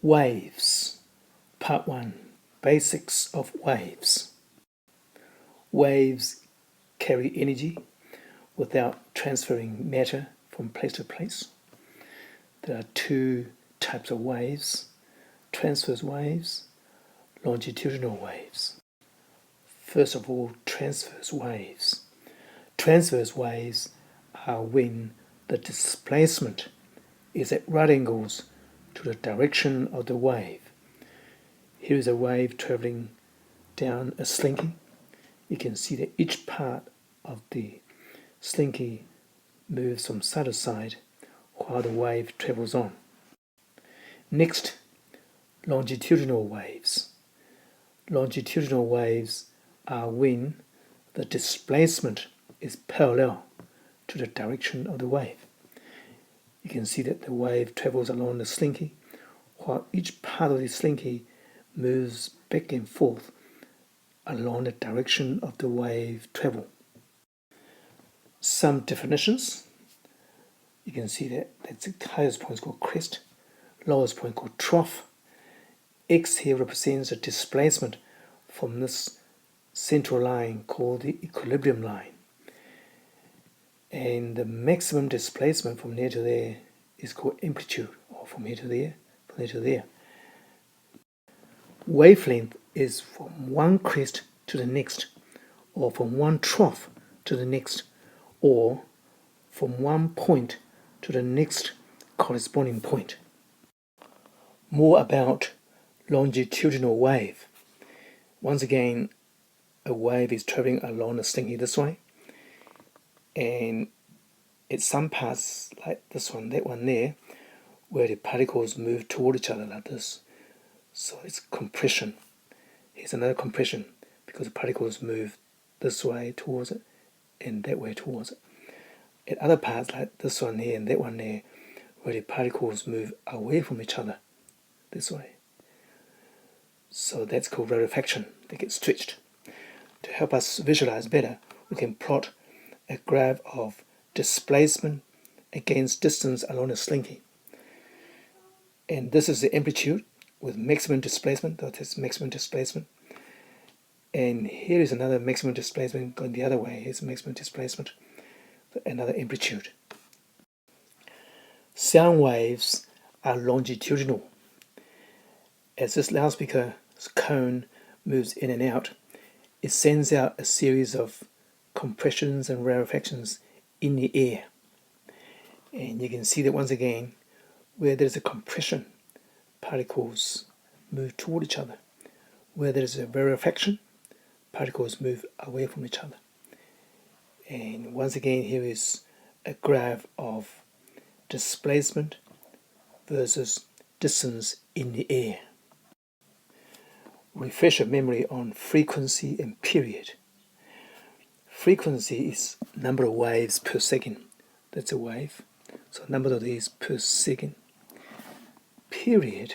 Waves. Part 1. Basics of waves. Waves carry energy without transferring matter from place to place. There are two types of waves: transverse waves, longitudinal waves. First of all, transverse waves. Transverse waves are when the displacement is at right angles to the direction of the wave. Here is a wave traveling down a slinky. You can see that each part of the slinky moves from side to side while the wave travels on. Next, longitudinal waves. Longitudinal waves are when the displacement is parallel to the direction of the wave. You can see that the wave travels along the slinky while each part of the slinky moves back and forth along the direction of the wave travel. Some definitions. You can see that the highest point is called crest, lowest point called trough. X here represents a displacement from this central line called the equilibrium line. And the maximum displacement from there to there is called amplitude, or from here to there, from there to there. Wavelength is from one crest to the next, or from one trough to the next, or from one point to the next corresponding point. More about longitudinal wave. Once again, a wave is traveling along the slinky this way, and at some parts like this one, that one there, where the particles move toward each other like this. So it's compression. Here's another compression because the particles move this way towards it and that way towards it. At other parts like this one here and that one there, where the particles move away from each other this way. So that's called rarefaction. They get stretched. To help us visualize better, we can plot a graph of displacement against distance along a slinky. And this is the amplitude with maximum displacement. That is maximum displacement. And here is another maximum displacement going the other way. Here's maximum displacement, another amplitude. Sound waves are longitudinal. As this loudspeaker's cone moves in and out, it sends out a series of compressions and rarefactions in the air. And you can see that once again, where there's a compression, particles move toward each other. Where there's a rarefaction, particles move away from each other. And once again, here is a graph of displacement versus distance in the air. Refresh your memory on frequency and period. Frequency is number of waves per second. That's a wave. So number of these per second. Period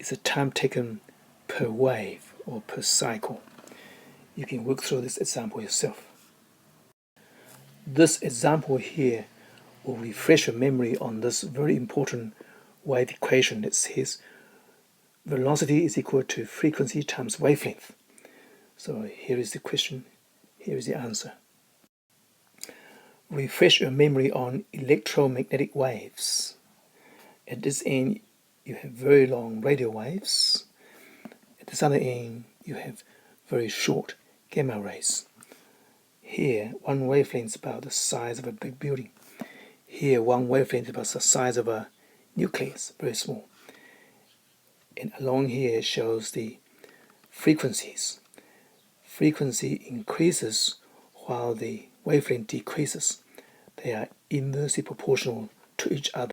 is the time taken per wave or per cycle. You can work through this example yourself. This example here will refresh your memory on this very important wave equation that says velocity is equal to frequency times wavelength. So here is the question, here is the answer. Refresh your memory on electromagnetic waves. At this end, you have very long radio waves. At this other end, you have very short gamma rays. Here, one wavelength is about the size of a big building. Here, one wavelength is about the size of a nucleus, very small. And along here shows the frequencies. Frequency increases while the wavelength decreases. They are inversely proportional to each other.